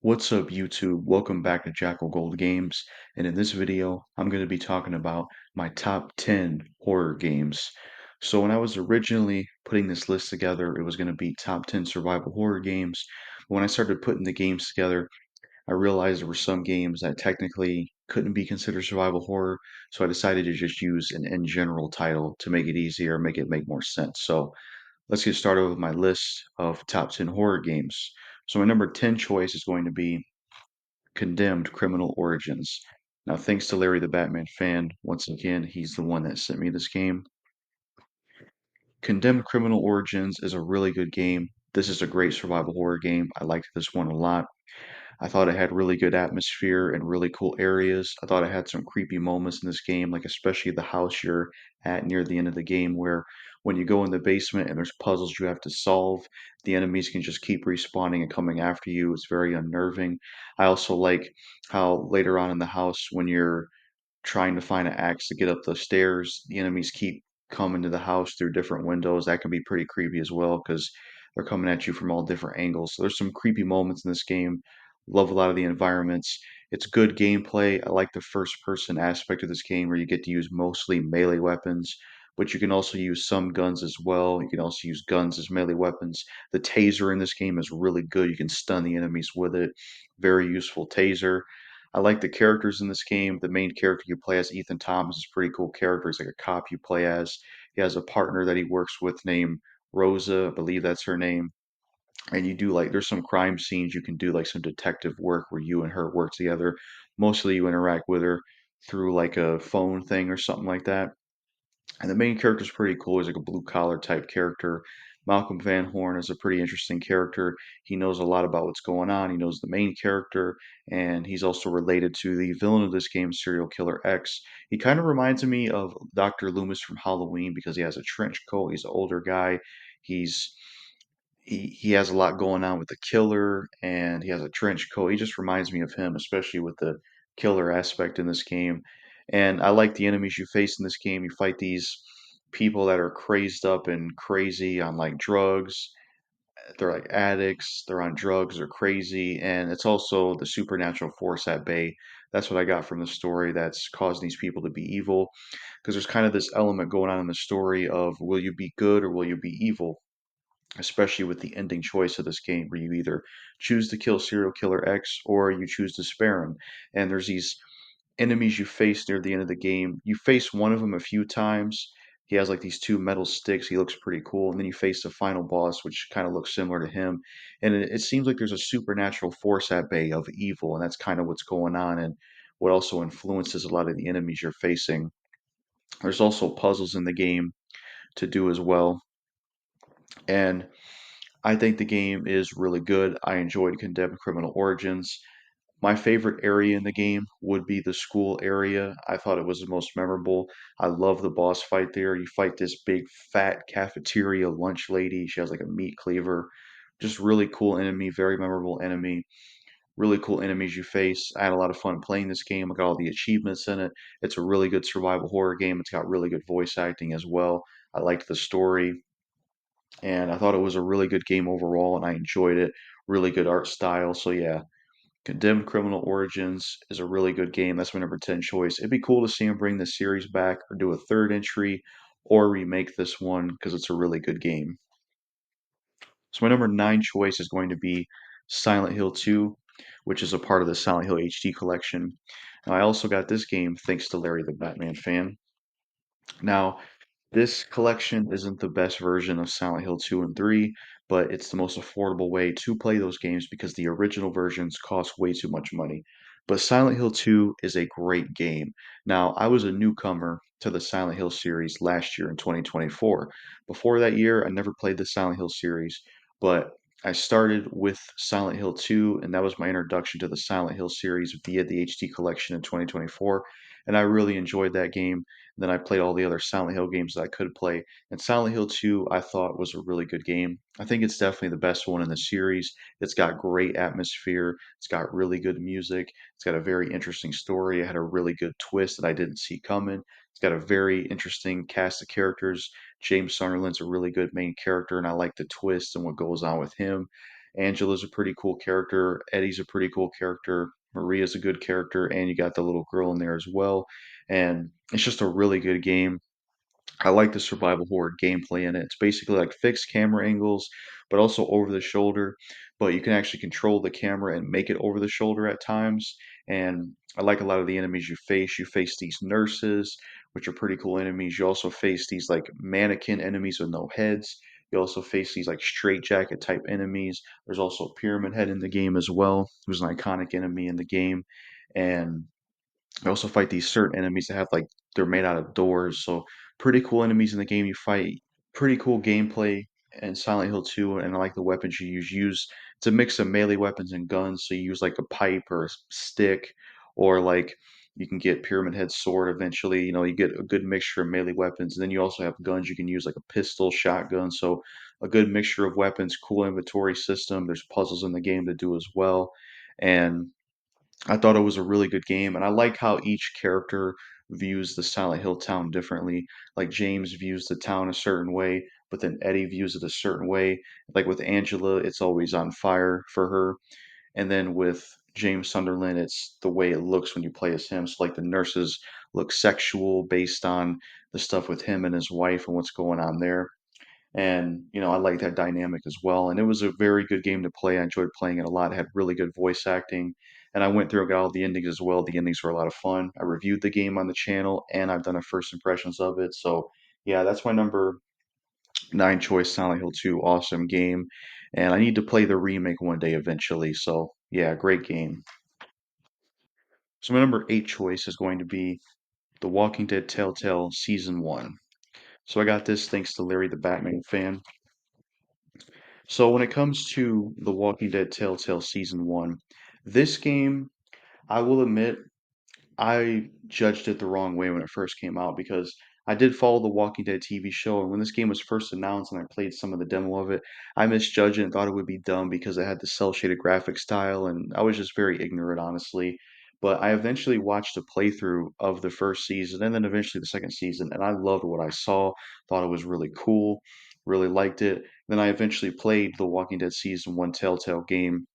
What's up, YouTube? Welcome back to Jackal Gold Games, and in this video, I'm going to be talking about my top 10 horror games. So when I was originally putting this list together, it was going to be top 10 survival horror games. But when I started putting the games together, I realized there were some games that technically couldn't be considered survival horror, so I decided to just use an in general title to make it easier, make it make more sense. So let's get started with my list of top 10 horror games. So my number 10 choice is going to be Condemned Criminal Origins. Now, thanks to Larry the Batman fan, once again, he's the one that sent me this game. Condemned Criminal Origins is a really good game. This is a great survival horror game. I liked this one a lot. I thought it had really good atmosphere and really cool areas. I thought it had some creepy moments in this game, like especially the house you're at near the end of the game, where when you go in the basement and there's puzzles you have to solve, the enemies can just keep respawning and coming after you. It's very unnerving. I also like how later on in the house, when you're trying to find an axe to get up the stairs. The enemies keep coming to the house through different windows. That can be pretty creepy as well because they're coming at you from all different angles. So there's some creepy moments in this game. Love a lot of the environments. It's good gameplay. I like the first person aspect of this game where you get to use mostly melee weapons, but you can also use some guns as well. You can also use guns as melee weapons. The taser in this game is really good. You can stun the enemies with it. Very useful taser. I like the characters in this game. The main character you play as, Ethan Thomas, is a pretty cool character. He's like a cop you play as. He has a partner that he works with named Rosa, I believe that's her name. And you do like, there's some crime scenes you can do, like some detective work where you and her work together. Mostly you interact with her through like a phone thing or something like that. And the main character is pretty cool. He's like a blue collar type character. Malcolm Van Horn is a pretty interesting character. He knows a lot about what's going on. He knows the main character, and he's also related to the villain of this game, Serial Killer X. He kind of reminds me of Dr. Loomis from Halloween because he has a trench coat. He's an older guy. He's he has a lot going on with the killer, and he has a trench coat. He just reminds me of him, especially with the killer aspect in this game. And I like the enemies you face in this game. You fight these people that are crazed up and crazy on like drugs. They're like addicts, they're on drugs, they're crazy, and it's also the supernatural force at bay. That's what I got from the story that's causing these people to be evil. Because there's kind of this element going on in the story of will you be good or will you be evil? Especially with the ending choice of this game, where you either choose to kill serial killer X or you choose to spare him. And there's these enemies you face near the end of the game. You face one of them a few times. He has like these two metal sticks. He looks pretty cool. And then you face the final boss, which kind of looks similar to him. And it seems like there's a supernatural force at bay of evil, and that's kind of what's going on and what also influences a lot of the enemies you're facing. There's also puzzles in the game to do as well. And I think the game is really good. I enjoyed Condemned Criminal Origins. My favorite area in the game would be the school area. I thought it was the most memorable. I love the boss fight there. You fight this big fat cafeteria lunch lady. She has like a meat cleaver. Just really cool enemy, very memorable enemy. Really cool enemies you face. I had a lot of fun playing this game. I got all the achievements in it. It's a really good survival horror game. It's got really good voice acting as well. I liked the story and I thought it was a really good game overall, and I enjoyed it. Really good art style. So yeah, Condemned Criminal Origins is a really good game. That's my number 10 choice. It'd be cool to see him bring the series back or do a third entry or remake this one because it's a really good game. So my number 9 choice is going to be Silent Hill 2, which is a part of the Silent Hill HD collection. Now I also got this game thanks to Larry the Batman fan. Now, this collection isn't the best version of Silent Hill 2 and 3, but it's the most affordable way to play those games because the original versions cost way too much money. But Silent Hill 2 is a great game. Now, I was a newcomer to the Silent Hill series last year in 2024. Before that year, I never played the Silent Hill series, but I started with Silent Hill 2, and that was my introduction to the Silent Hill series via the HD collection in 2024, and I really enjoyed that game. Then I played all the other Silent Hill games that I could play. And Silent Hill 2, I thought was a really good game. I think it's definitely the best one in the series. It's got great atmosphere. It's got really good music. It's got a very interesting story. It had a really good twist that I didn't see coming. It's got a very interesting cast of characters. James Sunderland's a really good main character, and I like the twist and what goes on with him. Angela's a pretty cool character. Eddie's a pretty cool character. Maria's a good character, and you got the little girl in there as well. And it's just a really good game. I like the survival horror gameplay in it. It's basically like fixed camera angles, but also over the shoulder. But you can actually control the camera and make it over the shoulder at times. And I like a lot of the enemies you face. You face these nurses, which are pretty cool enemies. You also face these like mannequin enemies with no heads. You also face these like straitjacket type enemies. There's also a pyramid head in the game as well, who's an iconic enemy in the game. And you also fight these certain enemies that have like they're made out of doors. So pretty cool enemies in the game you fight. Pretty cool gameplay in Silent Hill 2, and I like the weapons you use. It's a mix of melee weapons and guns. So you use like a pipe or a stick, or like you can get Pyramid Head sword eventually. You know, you get a good mixture of melee weapons. And then you also have guns you can use like a pistol, shotgun. So a good mixture of weapons, cool inventory system. There's puzzles in the game to do as well. And I thought it was a really good game, and I like how each character views the Silent Hill town differently. Like James views the town a certain way, but then Eddie views it a certain way. Like with Angela, it's always on fire for her, and then with James Sunderland, it's the way it looks when you play as him. So like the nurses look sexual based on the stuff with him and his wife and what's going on there. And, I like that dynamic as well. And it was a very good game to play. I enjoyed playing it a lot. It had really good voice acting. And I went through and got all the endings as well. The endings were a lot of fun. I reviewed the game on the channel and I've done a first impressions of it. So, yeah, that's my number nine choice, Silent Hill 2. Awesome game. And I need to play the remake one day eventually. So, yeah, great game. So, my number eight choice is going to be The Walking Dead Telltale Season 1. So, I got this thanks to Larry the Batman fan. So when it comes to The Walking Dead Telltale Season 1, this game, I will admit, I judged it the wrong way when it first came out because I did follow the Walking Dead TV show, and when this game was first announced and I played some of the demo of it, I misjudged it and thought it would be dumb because it had the cel shaded graphic style, and I was just very ignorant, honestly. But I eventually watched a playthrough of the first season and then eventually the second season, and I loved what I saw, thought it was really cool, really liked it. Then I eventually played the Walking Dead Season 1 Telltale game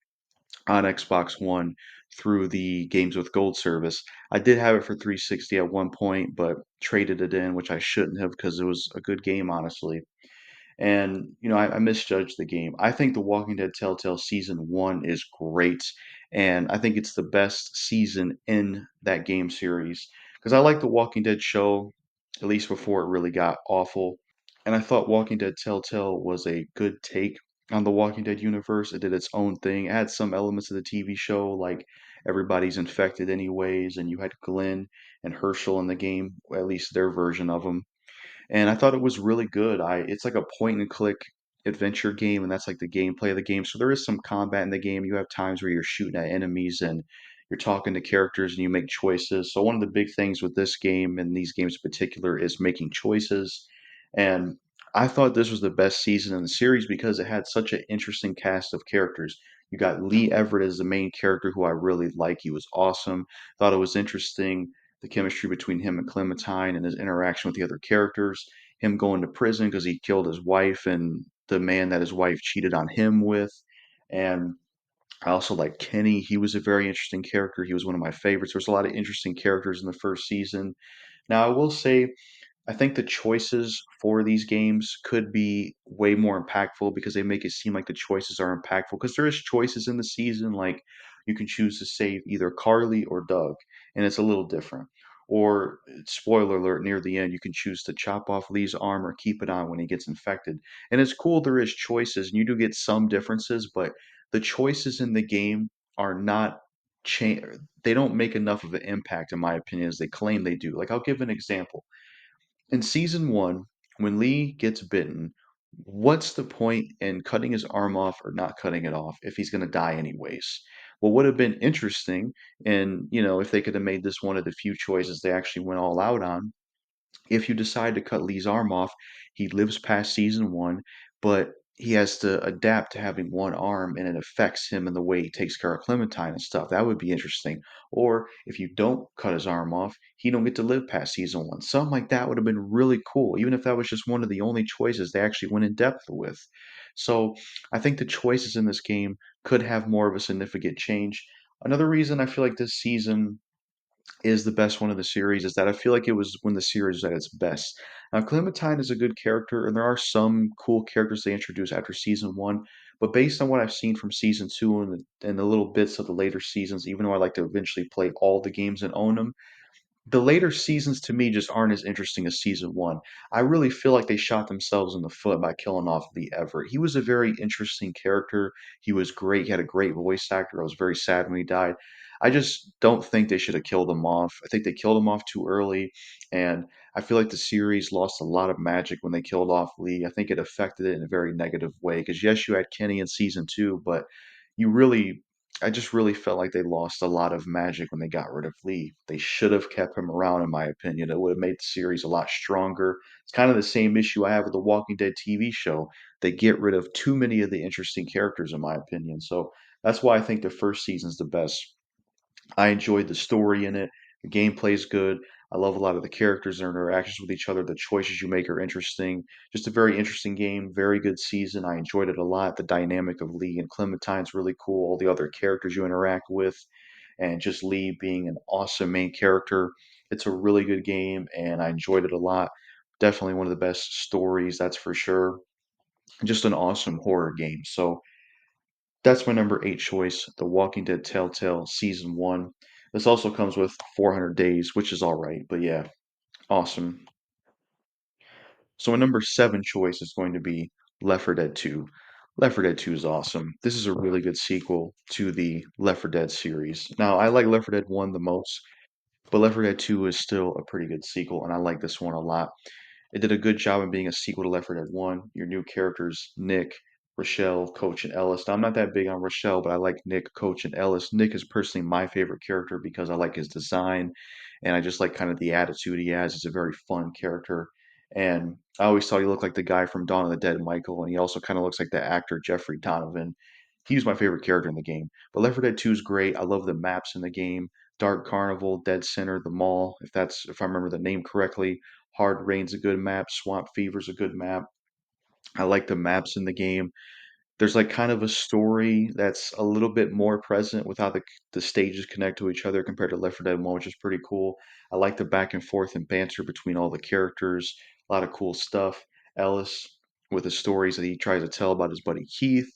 on Xbox One through the Games with Gold service. I did have it for 360 at one point, but traded it in, which I shouldn't have because it was a good game, honestly. And, I misjudged the game. I think The Walking Dead Telltale Season 1 is great, and I think it's the best season in that game series. Because I like The Walking Dead show, at least before it really got awful. And I thought Walking Dead Telltale was a good take on the Walking Dead universe. It did its own thing. It had some elements of the TV show, like everybody's infected anyways, and you had Glenn and Herschel in the game, at least their version of them. And I thought it was really good. It's like a point and click adventure game, and that's like the gameplay of the game. So there is some combat in the game. You have times where you're shooting at enemies and you're talking to characters and you make choices. So one of the big things with this game and these games in particular is making choices. And I thought this was the best season in the series because it had such an interesting cast of characters. You got Lee Everett as the main character, who I really like. He was awesome. Thought it was interesting the chemistry between him and Clementine and his interaction with the other characters, him going to prison because he killed his wife and the man that his wife cheated on him with. And I also like Kenny. He was a very interesting character. He was one of my favorites. There's a lot of interesting characters in the first season. Now, I will say I think the choices for these games could be way more impactful because they make it seem like the choices are impactful. Because there is choices in the season, like you can choose to save either Carly or Doug, and it's a little different. Or, spoiler alert, near the end, you can choose to chop off Lee's arm or keep it on when he gets infected. And it's cool there is choices, and you do get some differences, but the choices in the game are not change. They don't make enough of an impact, in my opinion, as they claim they do. Like, I'll give an example in season one, when Lee gets bitten, what's the point in cutting his arm off or not cutting it off if he's going to die anyways? What would have been interesting, and if they could have made this one of the few choices they actually went all out on, if you decide to cut Lee's arm off, he lives past season one, but he has to adapt to having one arm and it affects him in the way he takes care of Clementine and stuff. That would be interesting. Or if you don't cut his arm off, he don't get to live past season one. Something like that would have been really cool, even if that was just one of the only choices they actually went in depth with. So I think the choices in this game could have more of a significant change. Another reason I feel like this season is the best one of the series is that I feel like it was when the series was at its best. Now, Clementine is a good character, and there are some cool characters they introduced after season one. But based on what I've seen from season two and the little bits of the later seasons, even though I like to eventually play all the games and own them, the later seasons to me just aren't as interesting as season one. I really feel like they shot themselves in the foot by killing off Lee Everett. He was a very interesting character. He was great. He had a great voice actor. I was very sad when he died. I just don't think they should have killed him off. I think they killed him off too early, and I feel like the series lost a lot of magic when they killed off Lee. I think it affected it in a very negative way because yes, you had Kenny in season two, but you really I just really felt like they lost a lot of magic when they got rid of Lee. They should have kept him around, in my opinion. It would have made the series a lot stronger. It's kind of the same issue I have with the Walking Dead TV show. They get rid of too many of the interesting characters, in my opinion. So that's why I think the first season's the best. I enjoyed the story in it. The gameplay is good. I love a lot of the characters and their interactions with each other. The choices you make are interesting. Just a very interesting game. Very good season. I enjoyed it a lot. The dynamic of Lee and Clementine's really cool. All the other characters you interact with, and just Lee being an awesome main character. It's a really good game, and I enjoyed it a lot. Definitely one of the best stories, that's for sure. Just an awesome horror game. So that's my number eight choice, The Walking Dead Telltale Season 1. This also comes with 400 days, which is all right, but yeah, awesome. So my number seven choice is going to be Left 4 Dead 2. Left 4 Dead 2 is awesome. This is a really good sequel to the Left 4 Dead series. Now, I like Left 4 Dead 1 the most, but Left 4 Dead 2 is still a pretty good sequel, and I like this one a lot. It did a good job of being a sequel to Left 4 Dead 1. Your new characters, Nick, Rochelle, Coach, and Ellis. Now, I'm not that big on Rochelle, but I like Nick, Coach, and Ellis. Nick is personally my favorite character because I like his design and I just like kind of the attitude he has. He's a very fun character. And I always thought he looked like the guy from Dawn of the Dead, Michael, and he also kind of looks like the actor Jeffrey Donovan. He was my favorite character in the game. But Left 4 Dead 2 is great. I love the maps in the game. Dark Carnival, Dead Center, the Mall, if I remember the name correctly. Hard Rain's a good map. Swamp Fever's a good map. I like the maps in the game. There's like kind of a story that's a little bit more present with how the stages connect to each other compared to Left 4 Dead 1, which is pretty cool. I like the back and forth and banter between all the characters. A lot of cool stuff. Ellis with the stories that he tries to tell about his buddy Keith.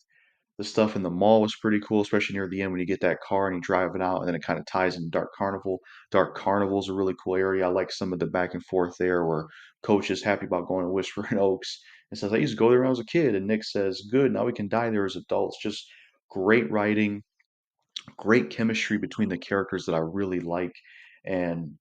The stuff in the mall was pretty cool, especially near the end when you get that car and you drive it out, and then it kind of ties into Dark Carnival. Dark Carnival is a really cool area. I like some of the back and forth there where Coach is happy about going to Whispering Oaks and says, I used to go there when I was a kid. And Nick says, good, now we can die there as adults. Just great writing, great chemistry between the characters that I really like, and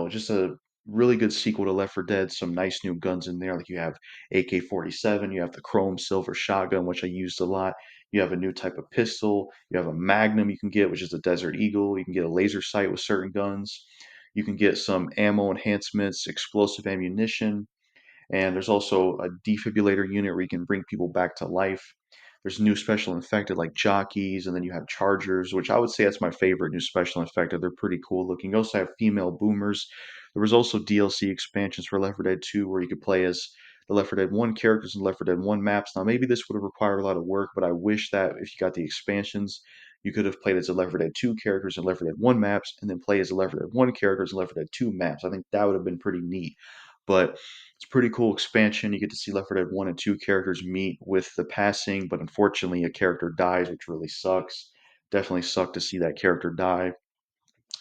just a really good sequel to Left 4 Dead. Some nice new guns in there, like you have AK-47, you have the Chrome Silver shotgun, which I used a lot. You have a new type of pistol. You have a Magnum you can get, which is a Desert Eagle. You can get a laser sight with certain guns. You can get some ammo enhancements, explosive ammunition, and there's also a defibrillator unit where you can bring people back to life. There's new special infected like jockeys, and then you have chargers, which I would say that's my favorite new special infected. They're pretty cool looking. You also have female boomers. There was also DLC expansions for Left 4 Dead 2 where you could play as the Left 4 Dead 1 characters and Left 4 Dead 1 maps. Now, maybe this would have required a lot of work, but I wish that if you got the expansions, you could have played as the Left 4 Dead 2 characters and Left 4 Dead 1 maps, and then play as the Left 4 Dead 1 characters and Left 4 Dead 2 maps. I think that would have been pretty neat. But it's a pretty cool expansion. You get to see Left 4 Dead 1 and 2 characters meet with the passing, but unfortunately a character dies, which really sucks. Definitely sucked to see that character die.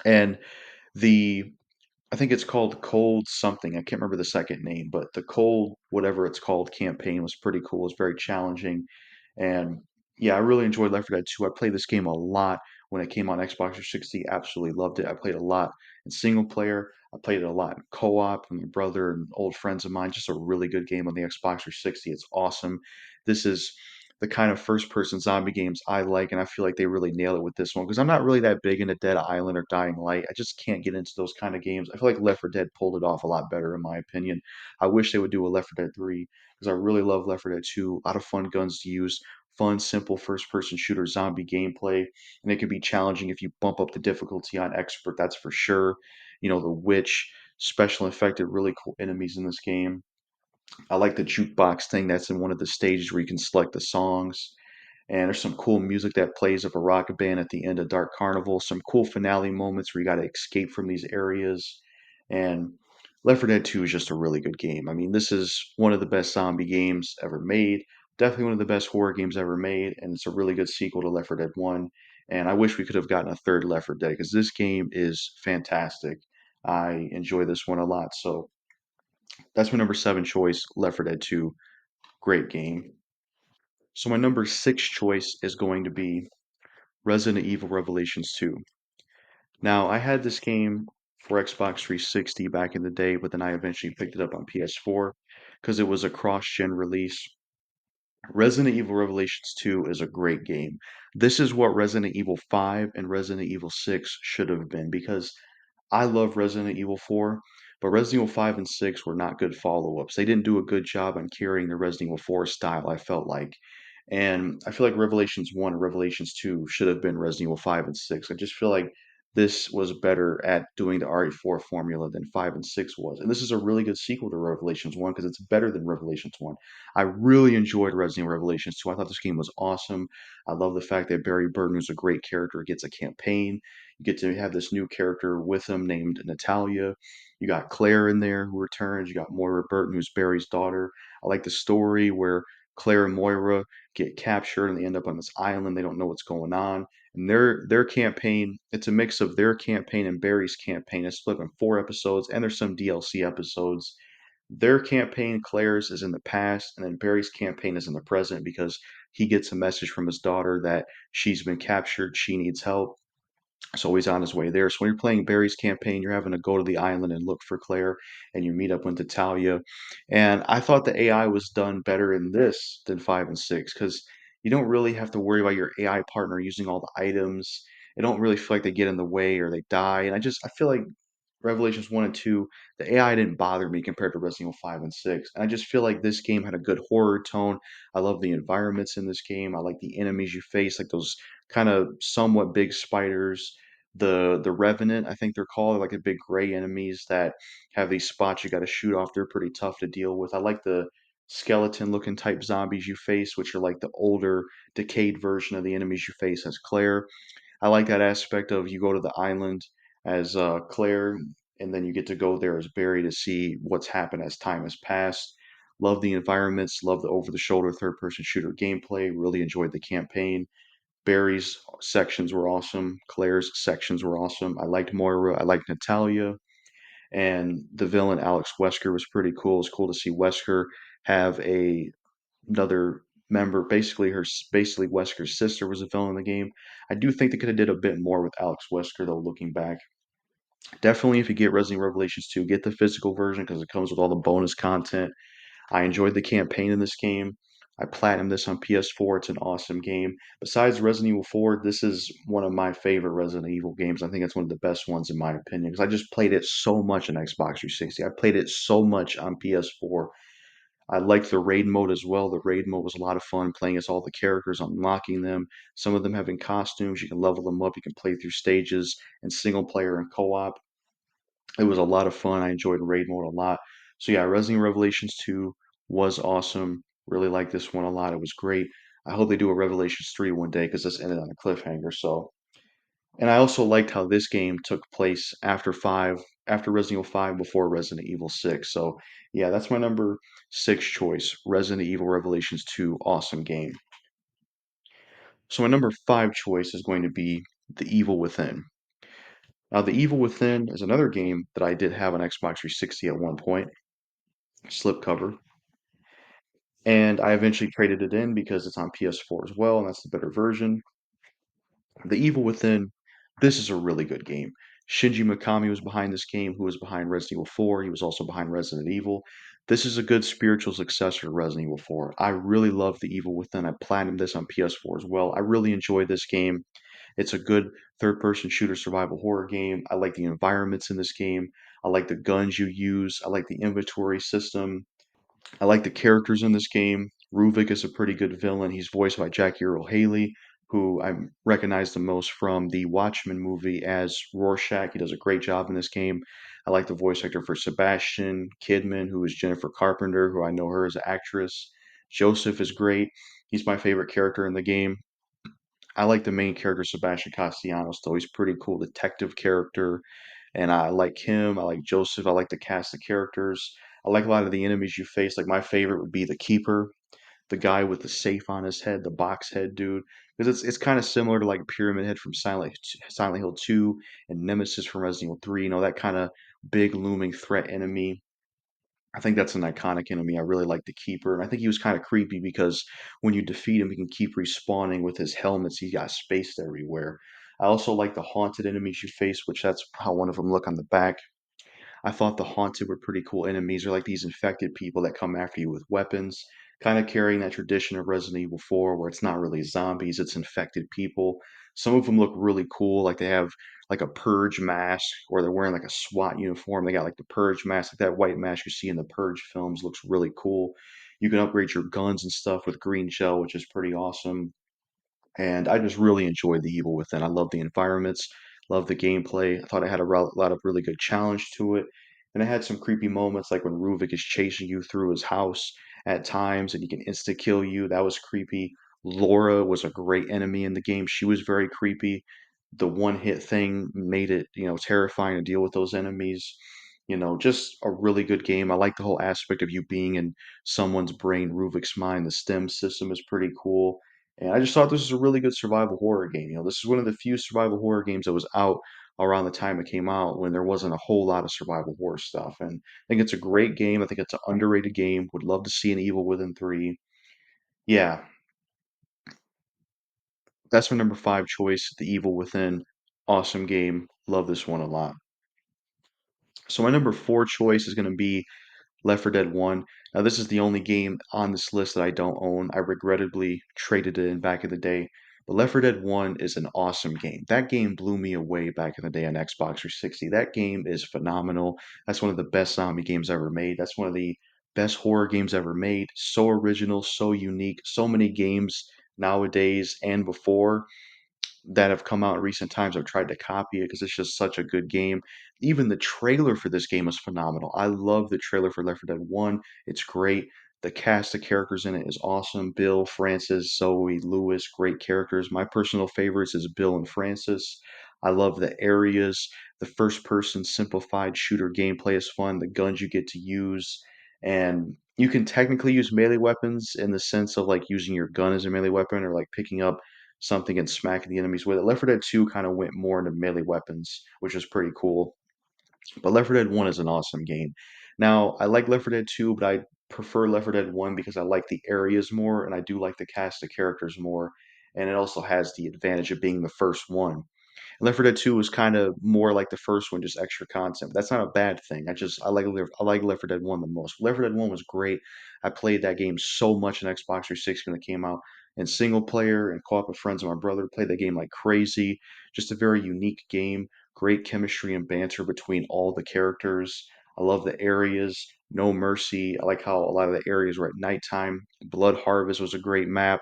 And the I think it's called Cold something. I can't remember the second name, but the Cold, whatever it's called, campaign was pretty cool. It was very challenging. And yeah, I really enjoyed Left 4 Dead 2. I played this game a lot when it came on Xbox 360. Absolutely loved it. I played a lot in single player. I played it a lot in co-op with my brother and old friends of mine. Just a really good game on the Xbox 360. It's awesome. This is the kind of first person zombie games I like, and I feel like they really nail it with this one because I'm not really that big into Dead Island or Dying Light. I just can't get into those kind of games. I feel like Left 4 Dead pulled it off a lot better, in my opinion. I wish they would do a Left 4 Dead 3 because I really love Left 4 Dead 2. A lot of fun guns to use, fun, simple first person shooter zombie gameplay, and it can be challenging if you bump up the difficulty on expert, that's for sure. The witch, special infected, really cool enemies in this game. I like the jukebox thing that's in one of the stages where you can select the songs. And there's some cool music that plays of a rock band at the end of Dark Carnival. Some cool finale moments where you got to escape from these areas. And Left 4 Dead 2 is just a really good game. I mean, this is one of the best zombie games ever made. Definitely one of the best horror games ever made. And it's a really good sequel to Left 4 Dead 1. And I wish we could have gotten a third Left 4 Dead because this game is fantastic. I enjoy this one a lot. So that's my number seven choice, Left 4 Dead 2. Great game. So my number six choice is going to be Resident Evil Revelations 2. Now, I had this game for Xbox 360 back in the day, but then I eventually picked it up on PS4 because it was a cross-gen release. Resident Evil Revelations 2 is a great game. This is what Resident Evil 5 and Resident Evil 6 should have been because I love Resident Evil 4, but Resident Evil 5 and 6 were not good follow-ups. They didn't do a good job on carrying the Resident Evil 4 style, I felt like. And I feel like Revelations 1 and Revelations 2 should have been Resident Evil 5 and 6. I just feel like this was better at doing the RE4 formula than 5 and 6 was. And this is a really good sequel to Revelations 1 because it's better than Revelations 1. I really enjoyed Resident Evil Revelations 2. I thought this game was awesome. I love the fact that Barry Burton, who's a great character, gets a campaign. You get to have this new character with him named Natalia. You got Claire in there who returns. You got Moira Burton, who's Barry's daughter. I like the story where Claire and Moira get captured and they end up on this island. They don't know what's going on. And their campaign, it's a mix of their campaign and Barry's campaign. It's split in four episodes, and there's some DLC episodes. Their campaign, Claire's, is in the past, and then Barry's campaign is in the present because he gets a message from his daughter that she's been captured, she needs help. So he's on his way there. So when you're playing Barry's campaign, you're having to go to the island and look for Claire, and you meet up with Natalia. And I thought the AI was done better in this than 5 and 6 because you don't really have to worry about your AI partner using all the items. It don't really feel like they get in the way or they die. And I feel like Revelations 1 and 2, the AI didn't bother me compared to Resident Evil 5 and 6. And I just feel like this game had a good horror tone. I love the environments in this game. I like the enemies you face, like those kind of somewhat big spiders. The Revenant, I think they're called, like the big gray enemies that have these spots you got to shoot off. They're pretty tough to deal with. I like the skeleton looking type zombies you face, which are like the older, decayed version of the enemies you face as Claire. I like that aspect of you go to the island as Claire, and then you get to go there as Barry to see what's happened as time has passed. Love the environments, love the over-the-shoulder third-person shooter gameplay. Really enjoyed the campaign. Barry's sections were awesome. Claire's sections were awesome. I liked Moira. I liked Natalia. And the villain Alex Wesker was pretty cool. It was cool to see Wesker have another member. Basically Wesker's sister was a villain in the game. I do think they could have did a bit more with Alex Wesker though. Looking back, definitely if you get Resident Evil Revelations 2, get the physical version because it comes with all the bonus content. I enjoyed the campaign in this game. I platinumed this on PS4. It's an awesome game. Besides Resident Evil 4, this is one of my favorite Resident Evil games. I think it's one of the best ones in my opinion because I just played it so much on Xbox 360. I played it so much on PS4. I liked the raid mode as well. The raid mode was a lot of fun playing as all the characters, unlocking them. Some of them having costumes. You can level them up. You can play through stages and single player and co-op. It was a lot of fun. I enjoyed raid mode a lot. So yeah, Resident Evil Revelations 2 was awesome. Really liked this one a lot. It was great. I hope they do a Revelations 3 one day because this ended on a cliffhanger. So, and I also liked how this game took place after Resident Evil 5, before Resident Evil 6. So yeah, that's my number six choice. Resident Evil Revelations 2, awesome game. So my number five choice is going to be The Evil Within. Now, The Evil Within is another game that I did have on Xbox 360 at one point, slipcover, and I eventually traded it in because it's on PS4 as well, and that's the better version. The Evil Within, this is a really good game. Shinji Mikami was behind this game, who was behind Resident Evil 4. He was also behind Resident Evil. This is a good spiritual successor to Resident Evil 4. I really love The Evil Within. I platinumed this on PS4 as well. I really enjoyed this game. It's a good third person shooter survival horror game. I like the environments in this game. I like the guns you use. I like the inventory system. I like the characters in this game. Ruvik is a pretty good villain. He's voiced by Jackie Earl Haley. who I recognize the most from the Watchmen movie as Rorschach. He does a great job in this game. I like the voice actor for Sebastian Kidman, who is Jennifer Carpenter, who I know her as an actress. Joseph is great. He's my favorite character in the game. I like the main character, Sebastian Castellanos, though. He's a pretty cool detective character, and I like him. I like Joseph. I like the cast of characters. I like a lot of the enemies you face. Like my favorite would be the Keeper, the guy with the safe on his head, the box head dude, because it's kind of similar to like Pyramid Head from Silent Hill 2 and Nemesis from Resident Evil 3. You know, that kind of big looming threat enemy. I think that's an iconic enemy. I really like the Keeper, and I think he was kind of creepy because when you defeat him, he can keep respawning with his helmets. He got spaced everywhere. I also like the haunted enemies you face, which that's how one of them look on the back. I thought the Haunted were pretty cool enemies. They're like these infected people that come after you with weapons, kind of carrying that tradition of Resident Evil 4 where it's not really zombies, it's infected people. Some of them look really cool, like they have like a purge mask or they're wearing like a SWAT uniform. They got like the purge mask, like that white mask you see in the purge films looks really cool. You can upgrade your guns and stuff with green shell, which is pretty awesome. And I just really enjoyed The Evil Within. I love the environments, love the gameplay. I thought it had a lot of really good challenge to it. And it had some creepy moments like when Ruvik is chasing you through his house at times and he can insta kill you. That was creepy. Laura was a great enemy in the game. She was very creepy. The one hit thing made it, terrifying to deal with those enemies. Just a really good game. I like the whole aspect of you being in someone's brain, Ruvik's mind. The STEM system is pretty cool. And I just thought this was a really good survival horror game. This is one of the few survival horror games that was out around the time it came out when there wasn't a whole lot of survival horror stuff. And I think it's a great game. I think it's an underrated game. Would love to see an Evil Within 3. Yeah, that's my number five choice, The Evil Within. Awesome game. Love this one a lot. So my number four choice is going to be Left 4 Dead 1. Now, this is the only game on this list that I don't own. I regrettably traded it in back in the day. But Left 4 Dead 1 is an awesome game. That game blew me away back in the day on Xbox 360. That game is phenomenal. That's one of the best zombie games ever made. That's one of the best horror games ever made. So original, so unique. So many games nowadays and before that have come out in recent times. I've tried to copy it because it's just such a good game. Even the trailer for this game is phenomenal. I love the trailer for Left 4 Dead 1. It's great. The cast of characters in it is awesome. Bill, Francis, Zoe, Lewis, great characters. My personal favorites is Bill and Francis. I love the areas. The first person simplified shooter gameplay is fun. The guns you get to use. And you can technically use melee weapons in the sense of like using your gun as a melee weapon or like picking up something and smacking the enemies with it. Left 4 Dead 2 kind of went more into melee weapons, which is pretty cool. But Left 4 Dead 1 is an awesome game. Now, I like Left 4 Dead 2, but I prefer Left 4 Dead 1 because I like the areas more and I do like the cast of characters more. And it also has the advantage of being the first one. Left 4 Dead 2 was kind of more like the first one, just extra content. That's not a bad thing. I like Left 4 Dead 1 the most. Left 4 Dead 1 was great. I played that game so much on Xbox 360 when it came out. And single player and co-op with friends and my brother played that game like crazy. Just a very unique game. Great chemistry and banter between all the characters. I love the areas. No Mercy. I like how a lot of the areas were at nighttime. Blood Harvest was a great map.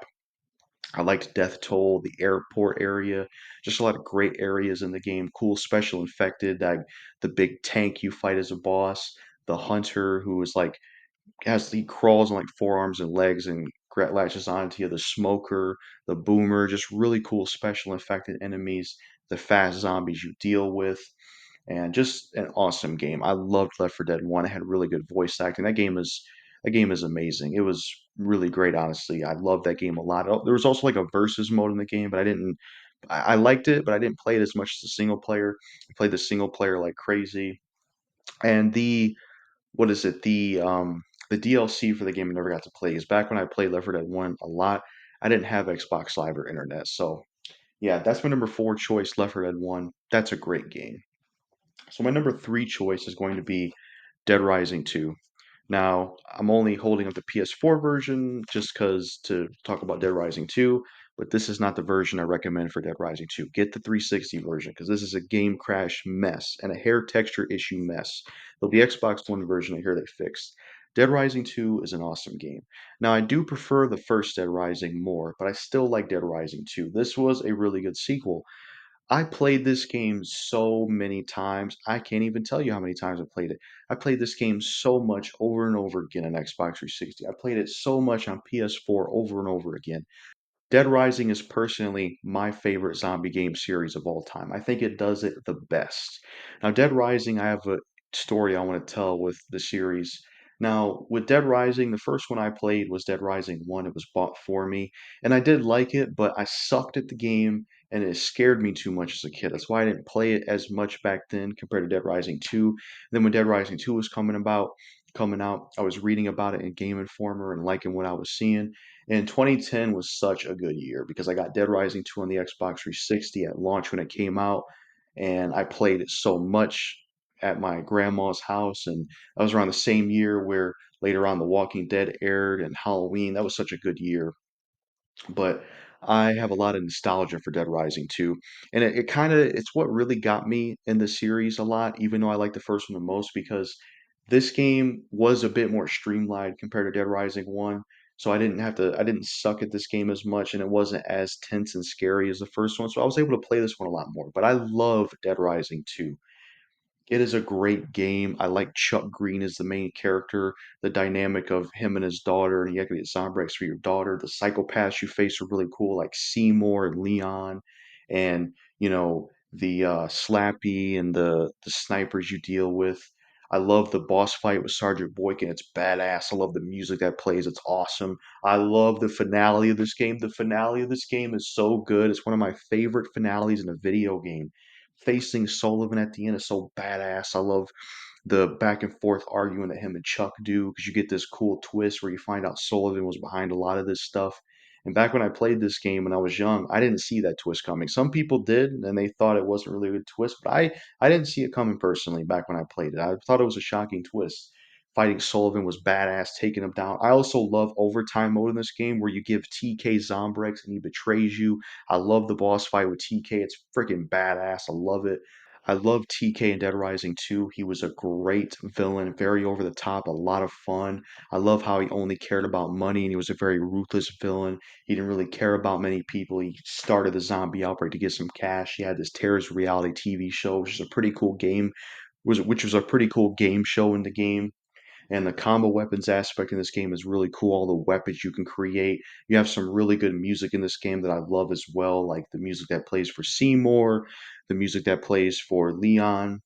I liked Death Toll, the airport area, just a lot of great areas in the game. Cool special infected, like the big tank you fight as a boss, the hunter who is like he crawls on like four arms and legs and latches onto you, the smoker, the boomer, just really cool special infected enemies, the fast zombies you deal with and just an awesome game. I loved Left 4 Dead 1. It had really good voice acting. That game is amazing. It was really great, honestly. I loved that game a lot. There was also like a versus mode in the game, but I liked it, but I didn't play it as much as the single player. I played the single player like crazy. And what is it? The DLC for the game I never got to play is back when I played Left 4 Dead 1 a lot. I didn't have Xbox Live or internet. So yeah, that's my number four choice, Left 4 Dead 1. That's a great game. So my number three choice is going to be Dead Rising 2. Now, I'm only holding up the PS4 version just because to talk about Dead Rising 2, but this is not the version I recommend for Dead Rising 2. Get the 360 version because this is a game crash mess and a hair texture issue mess. Though the Xbox One version I hear they fixed. Dead Rising 2 is an awesome game. Now, I do prefer the first Dead Rising more, but I still like Dead Rising 2. This was a really good sequel. I played this game so many times. I can't even tell you how many times I played it. I played this game so much over and over again on Xbox 360. I played it so much on PS4 over and over again. Dead Rising is personally my favorite zombie game series of all time. I think it does it the best. Now, Dead Rising, I have a story I want to tell with the series. Now, with Dead Rising, the first one I played was Dead Rising 1. It was bought for me, and I did like it, but I sucked at the game, and it scared me too much as a kid. That's why I didn't play it as much back then compared to Dead Rising 2. Then when Dead Rising 2 was coming out, I was reading about it in Game Informer and liking what I was seeing. And 2010 was such a good year because I got Dead Rising 2 on the Xbox 360 at launch when it came out, and I played it so much at my grandma's house. And that was around the same year where later on The Walking Dead aired and Halloween. That was such a good year. But I have a lot of nostalgia for Dead Rising 2. And it kind of it's what really got me in the series a lot, even though I like the first one the most, because this game was a bit more streamlined compared to Dead Rising 1. So I didn't suck at this game as much, and it wasn't as tense and scary as the first one. So I was able to play this one a lot more. But I love Dead Rising 2. It is a great game. I like Chuck Green as the main character, the dynamic of him and his daughter, and you have to get Zombrex for your daughter. The psychopaths you face are really cool, like Seymour and Leon, and the Slappy and the snipers you deal with. I love the boss fight with Sergeant Boykin. It's badass. I love the music that plays. It's awesome. I love the finale of this game. The finale of this game is so good. It's one of my favorite finales in a video game. Facing Sullivan at the end is so badass. I love the back and forth arguing that him and Chuck do because you get this cool twist where you find out Sullivan was behind a lot of this stuff. And back when I played this game when I was young, I didn't see that twist coming. Some people did, and they thought it wasn't really a good twist, but I didn't see it coming personally back when I played it. I thought it was a shocking twist. Fighting Sullivan was badass, taking him down. I also love overtime mode in this game where you give TK Zombrex and he betrays you. I love the boss fight with TK. It's freaking badass. I love it. I love TK in Dead Rising 2. He was a great villain, very over the top, a lot of fun. I love how he only cared about money and he was a very ruthless villain. He didn't really care about many people. He started the zombie outbreak to get some cash. He had this terrorist reality TV show, which is a pretty cool game, which was a pretty cool game show in the game. And the combo weapons aspect in this game is really cool. All the weapons you can create. You have some really good music in this game that I love as well, like the music that plays for Seymour, the music that plays for Leon,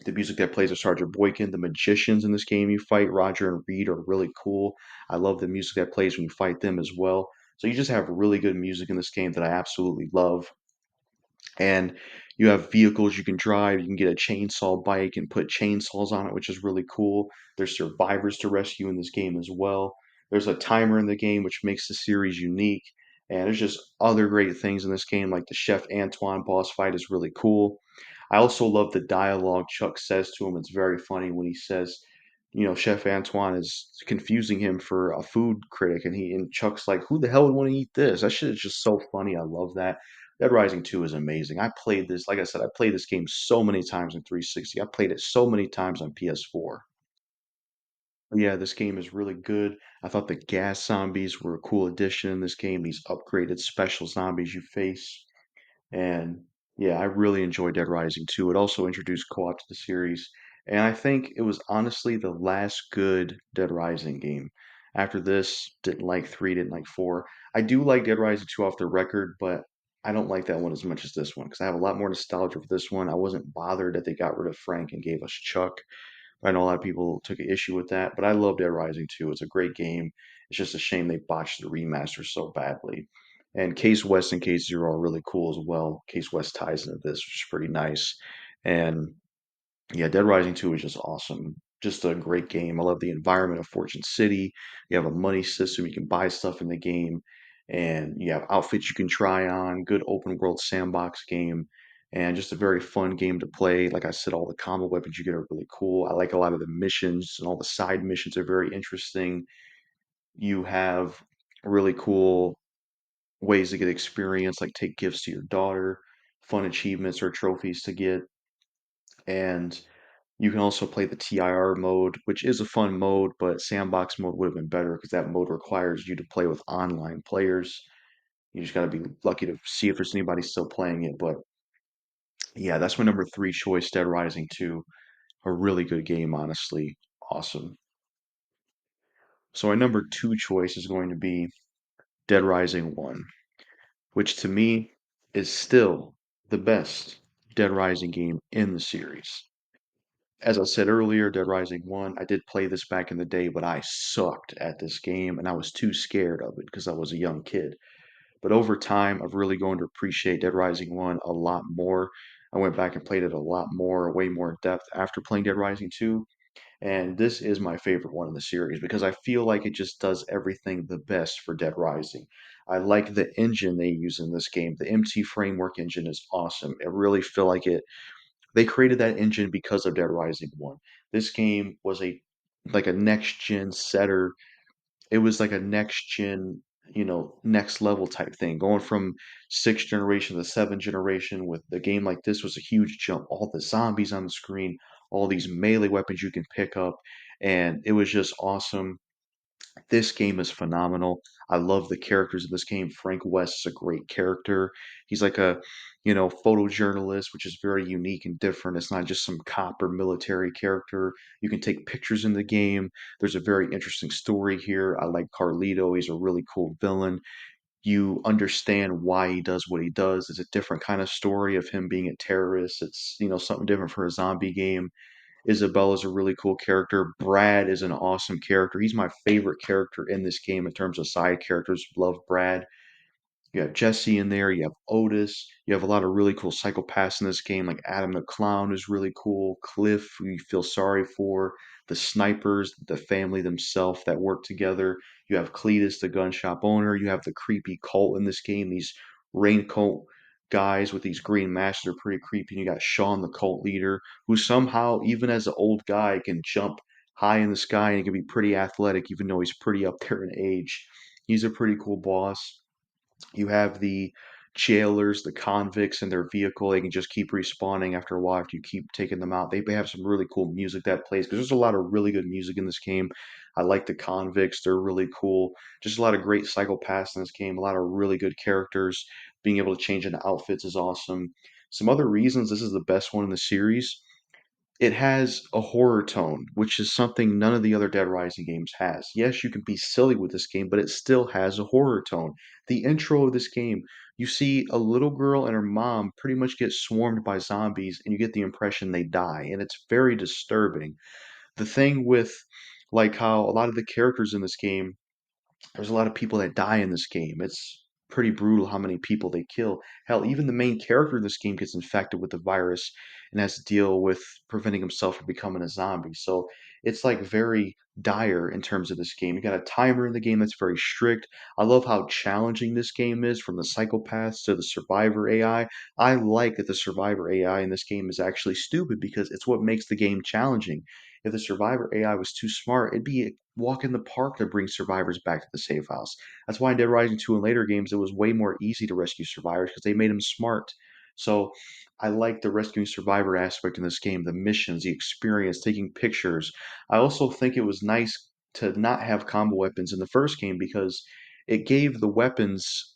the music that plays for Sergeant Boykin. The magicians in this game you fight, Roger and Reed, are really cool. I love the music that plays when you fight them as well. So you just have really good music in this game that I absolutely love. And you have vehicles you can drive. You can get a chainsaw bike and put chainsaws on it, which is really cool. There's survivors to rescue in this game as well. There's a timer in the game, which makes the series unique. And there's just other great things in this game, like the Chef Antoine boss fight is really cool. I also love the dialogue Chuck says to him. It's very funny when he says, Chef Antoine is confusing him for a food critic, and Chuck's like, "Who the hell would want to eat this?" That shit is just so funny. I love that. Dead Rising 2 is amazing. I played this, like I said, I played this game so many times in 360. I played it so many times on PS4. Yeah, this game is really good. I thought the gas zombies were a cool addition in this game. These upgraded special zombies you face. And yeah, I really enjoyed Dead Rising 2. It also introduced co-op to the series, and I think it was honestly the last good Dead Rising game. After this, didn't like 3, didn't like 4. I do like Dead Rising 2 off the record, but I don't like that one as much as this one because I have a lot more nostalgia for this one. I wasn't bothered that they got rid of Frank and gave us Chuck. I know a lot of people took an issue with that, but I love Dead Rising 2. It's a great game. It's just a shame they botched the remaster so badly. And Case West and Case Zero are really cool as well. Case West ties into this, which is pretty nice. And yeah, Dead Rising 2 is just awesome. Just a great game. I love the environment of Fortune City. You have a money system. You can buy stuff in the game. And you have outfits you can try on. Good open world sandbox game. And just a very fun game to play. Like I said, all the combo weapons you get are really cool. I like a lot of the missions, and all the side missions are very interesting. You have really cool ways to get experience, like take gifts to your daughter, fun achievements or trophies to get. And You can also play the TIR mode, which is a fun mode, but sandbox mode would have been better because that mode requires you to play with online players. You just got to be lucky to see if there's anybody still playing it. But yeah, that's my number three choice, Dead Rising 2. A really good game, honestly. Awesome. So my number two choice is going to be Dead Rising 1, which to me is still the best Dead Rising game in the series. As I said earlier, Dead Rising 1, I did play this back in the day, but I sucked at this game and I was too scared of it because I was a young kid. But over time, I've really grown to appreciate Dead Rising 1 a lot more. I went back and played it a lot more, way more in depth after playing Dead Rising 2. And this is my favorite one in the series because I feel like it just does everything the best for Dead Rising. I like the engine they use in this game. The MT Framework engine is awesome. I really feel like they created that engine because of Dead Rising 1. This game was a next gen setter. It was like a next gen, next level type thing. Going from sixth generation to seventh generation with a game like this was a huge jump. All the zombies on the screen, all these melee weapons you can pick up, and it was just awesome. This game is phenomenal. I love the characters in this game. Frank West is a great character. He's like a, photojournalist, which is very unique and different. It's not just some cop or military character. You can take pictures in the game. There's a very interesting story here. I like Carlito. He's a really cool villain. You understand why he does what he does. It's a different kind of story of him being a terrorist. It's, something different for a zombie game. Isabella's a really cool character. Brad is an awesome character. He's my favorite character in this game in terms of side characters. Love Brad. You have Jesse in there. You have Otis. You have a lot of really cool psychopaths in this game, like Adam the Clown is really cool. Cliff, who you feel sorry for. The snipers, the family themselves that work together. You have Cletus, the gun shop owner. You have the creepy cult in this game. These raincoat guys with these green masks are pretty creepy. And you got Sean, the cult leader, who somehow, even as an old guy, can jump high in the sky and he can be pretty athletic, even though he's pretty up there in age. He's a pretty cool boss. You have the jailers, the convicts in their vehicle. They can just keep respawning after a while after you keep taking them out. They have some really cool music that plays because there's a lot of really good music in this game. I like the convicts. They're really cool. Just a lot of great psychopaths in this game. A lot of really good characters. Being able to change into outfits is awesome. Some other reasons this is the best one in the series, it has a horror tone, which is something none of the other Dead Rising games has. Yes, you can be silly with this game, but it still has a horror tone. The intro of this game, you see a little girl and her mom pretty much get swarmed by zombies, and you get the impression they die, and it's very disturbing. The thing with like how a lot of the characters in this game, there's a lot of people that die in this game. It's pretty brutal how many people they kill. Hell, even the main character in this game gets infected with the virus and has to deal with preventing himself from becoming a zombie. So it's like very dire in terms of this game. You got a timer in the game that's very strict. I love how challenging this game is from the psychopaths to the survivor AI. I like that the survivor AI in this game is actually stupid because it's what makes the game challenging. If the survivor AI was too smart, it'd be a walk in the park to bring survivors back to the safe house. That's why in Dead Rising 2 and later games, it was way more easy to rescue survivors because they made them smart. So I like the rescuing survivor aspect in this game, the missions, the experience, taking pictures. I also think it was nice to not have combo weapons in the first game because it gave the weapons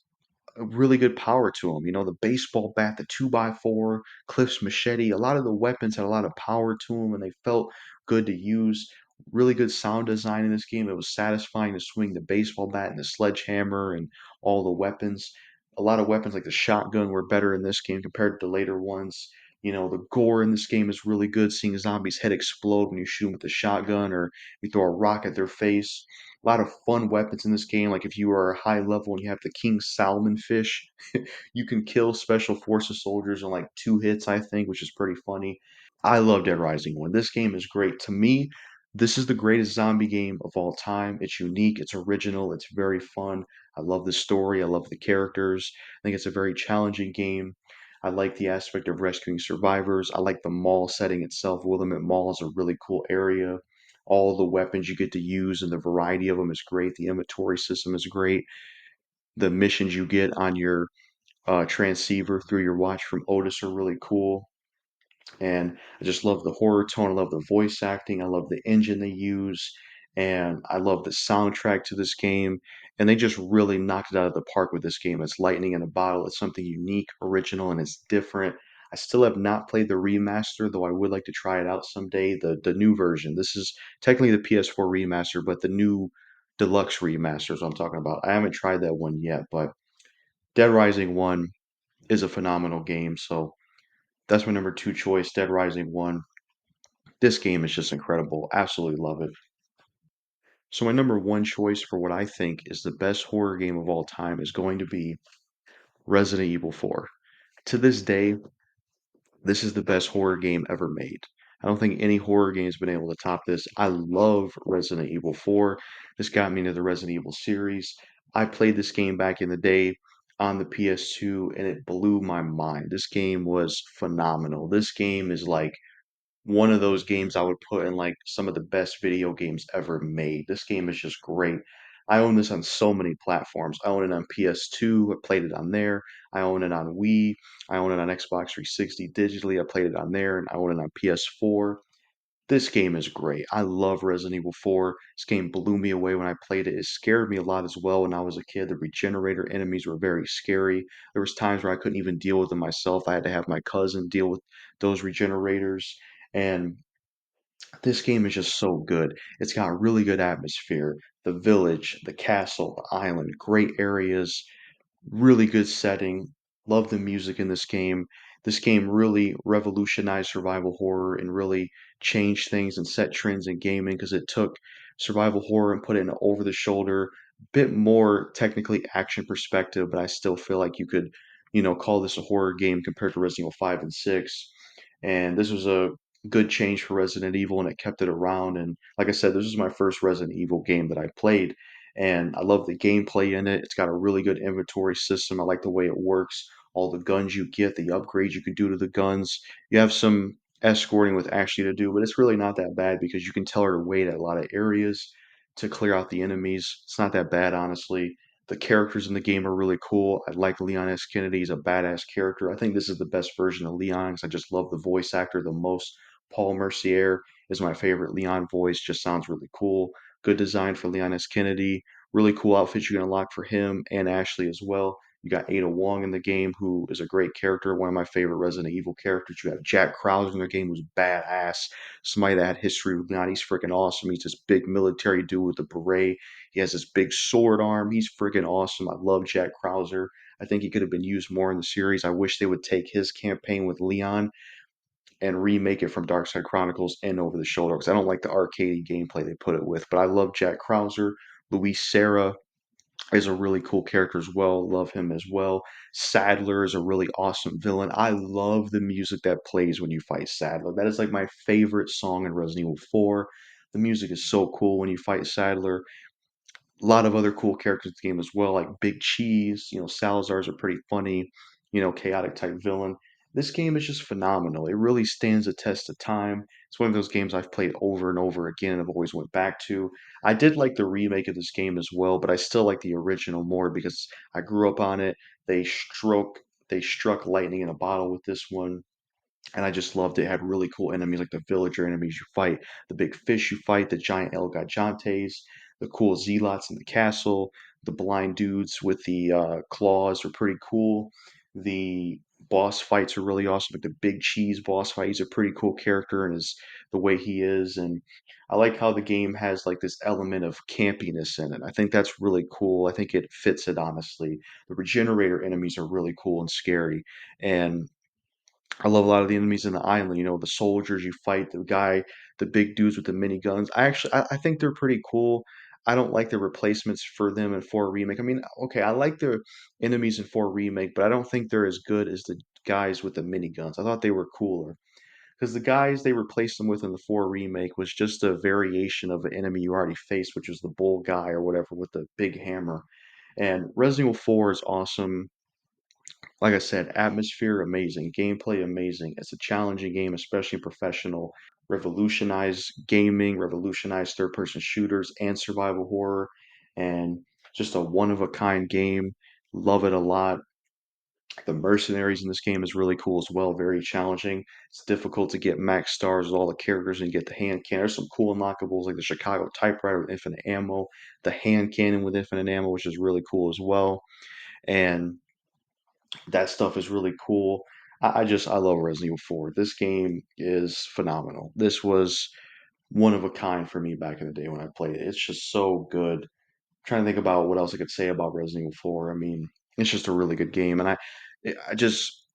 a really good power to them. The baseball bat, the 2x4, Cliff's machete, a lot of the weapons had a lot of power to them and they felt good to use. Really good sound design in this game. It was satisfying to swing the baseball bat and the sledgehammer and all the weapons. A lot of weapons like the shotgun were better in this game compared to later ones. The gore in this game is really good, seeing a zombie's head explode when you shoot them with the shotgun or you throw a rock at their face. A lot of fun weapons in this game. Like if you are high level and you have the king salmon fish, you can kill special forces soldiers in like 2 hits, I think, which is pretty funny. I love Dead Rising 1. This game is great. To me, this is the greatest zombie game of all time. It's unique, it's original, it's very fun. I love the story, I love the characters. I think it's a very challenging game. I like the aspect of rescuing survivors. I like the mall setting itself. Willamette Mall is a really cool area. All the weapons you get to use and the variety of them is great. The inventory system is great. The missions you get on your transceiver through your watch from Otis are really cool. And I just love the horror tone. I love the voice acting. I love the engine they use. And I love the soundtrack to this game. And they just really knocked it out of the park with this game. It's lightning in a bottle. It's something unique, original, and it's different. I still have not played the remaster, though I would like to try it out someday. The new version. This is technically the PS4 remaster, but the new deluxe remaster is what I'm talking about. I haven't tried that one yet, but Dead Rising 1 is a phenomenal game. So that's my number two choice, Dead Rising 1. This game is just incredible. Absolutely love it. So my number one choice for what I think is the best horror game of all time is going to be Resident Evil 4. To this day, this is the best horror game ever made. I don't think any horror game has been able to top this. I love Resident Evil 4. This got me into the Resident Evil series. I played this game back in the day on the PS2 and it blew my mind. This game was phenomenal. This game is like one of those games I would put in like some of the best video games ever made. This game is just great. I own this on so many platforms. I own it on PS2. I played it on there. I own it on Wii. I own it on Xbox 360 digitally. I played it on there, and I own it on PS4. This game is great. I love Resident Evil 4. This game blew me away when I played it. It scared me a lot as well when I was a kid. The regenerator enemies were very scary. There was times where I couldn't even deal with them myself. I had to have my cousin deal with those regenerators. And this game is just so good. It's got really good atmosphere. The village, the castle, the island, great areas, really good setting. Love the music in this game. This game really revolutionized survival horror and really changed things and set trends in gaming because it took survival horror and put it in an over the shoulder, bit more technically action perspective, but I still feel like you could, call this a horror game compared to Resident Evil 5 and 6. And this was a good change for Resident Evil and it kept it around. And like I said, this was my first Resident Evil game that I played and I love the gameplay in it. It's got a really good inventory system. I like the way it works. All the guns you get, the upgrades you can do to the guns. You have some escorting with Ashley to do, but it's really not that bad because you can tell her to wait at a lot of areas to clear out the enemies. It's not that bad, honestly. The characters in the game are really cool. I like Leon S. Kennedy. He's a badass character. I think this is the best version of Leon because I just love the voice actor the most. Paul Mercier is my favorite Leon voice. Just sounds really cool. Good design for Leon S. Kennedy. Really cool outfits you can unlock for him and Ashley as well. You got Ada Wong in the game, who is a great character, one of my favorite Resident Evil characters. You have Jack Krause in the game, who's badass. Somebody that had history with Leon. He's freaking awesome. He's this big military dude with a beret. He has this big sword arm. He's freaking awesome. I love Jack Krauser. I think he could have been used more in the series. I wish they would take his campaign with Leon and remake it from Dark Side Chronicles and Over the Shoulder because I don't like the arcade gameplay they put it with. But I love Jack Krauser. Luis Serra is a really cool character as well. Love him as well. Sadler is a really awesome villain. I love the music that plays when you fight Sadler. That is like my favorite song in Resident Evil 4. The music is so cool when you fight Sadler. A lot of other cool characters in the game as well, like Big Cheese. Salazar's a pretty funny, chaotic type villain. This game is just phenomenal. It really stands the test of time. It's one of those games I've played over and over again and I've always went back to. I did like the remake of this game as well, but I still like the original more because I grew up on it. They struck lightning in a bottle with this one and I just loved it. It had really cool enemies like the villager enemies you fight, the big fish you fight, the giant El Gigantes, the cool zealots in the castle, the blind dudes with the claws are pretty cool. The boss fights are really awesome. Like the big cheese boss fight, he's a pretty cool character and is the way he is. And I like how the game has like this element of campiness in it. I think that's really cool. I think it fits it honestly. The regenerator enemies are really cool and scary. And I love a lot of the enemies in the island. The soldiers you fight, the big dudes with the mini guns. I think they're pretty cool. I don't like the replacements for them in 4 remake. I mean, okay, I like the enemies in 4 remake, but I don't think they're as good as the guys with the mini guns. I thought they were cooler because the guys they replaced them with in the 4 remake was just a variation of an enemy you already faced, which was the bull guy or whatever with the big hammer. And Resident Evil 4 is awesome. Like I said, atmosphere amazing, gameplay amazing. It's a challenging game, especially professional. Revolutionized gaming, revolutionized third person shooters and survival horror, and just a one of a kind game. Love it a lot. The mercenaries in this game is really cool as well, very challenging. It's difficult to get max stars with all the characters and get the hand cannon. There's some cool unlockables like the Chicago typewriter with infinite ammo, the hand cannon with infinite ammo, which is really cool as well. And that stuff is really cool. I love Resident Evil 4. This game is phenomenal. This was one of a kind for me back in the day when I played it. It's just so good. Trying to think about what else I could say about Resident Evil 4. I mean, it's just a really good game, and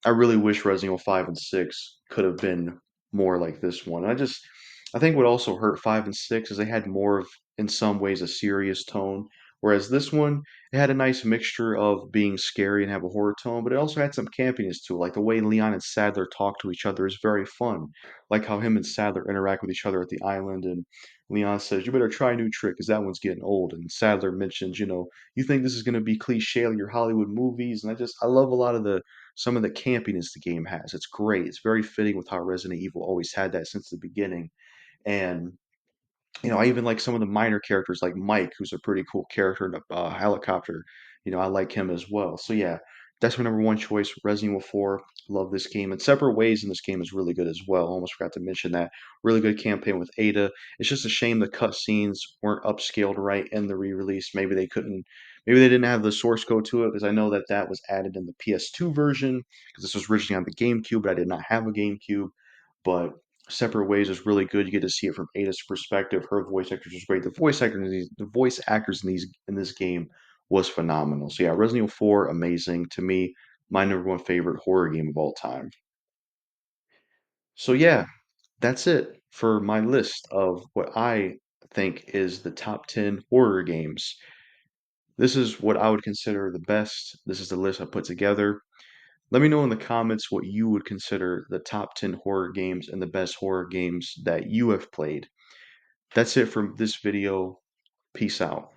I really wish Resident Evil 5 and 6 could have been more like this one. I think what also hurt 5 and 6 is they had more of, in some ways, a serious tone, whereas this one, it had a nice mixture of being scary and have a horror tone, but it also had some campiness to it. Like the way Leon and Sadler talk to each other is very fun. Like how him and Sadler interact with each other at the island, and Leon says, "You better try a new trick, because that one's getting old." And Sadler mentions, "You think this is going to be cliche like your Hollywood movies?" And I love a lot of some of the campiness the game has. It's great. It's very fitting with how Resident Evil always had that since the beginning. And I even like some of the minor characters like Mike, who's a pretty cool character in a helicopter. I like him as well. So yeah, that's my number one choice. Resident Evil 4. Love this game. And Separate Ways in this game is really good as well. Almost forgot to mention that. Really good campaign with Ada. It's just a shame the cutscenes weren't upscaled right in the re-release. Maybe they didn't have the source code to it because I know that that was added in the PS2 version because this was originally on the GameCube, but I did not have a GameCube. But Separate Ways is really good. You get to see it from Ada's perspective. Her voice actors was great. The voice actors in this game was phenomenal. So yeah, Resident Evil 4, amazing. To me, my number one favorite horror game of all time. So yeah, that's it for my list of what I think is the top 10 horror games. This is what I would consider the best. This is the list I put together. Let me know in the comments what you would consider the top 10 horror games and the best horror games that you have played. That's it from this video. Peace out.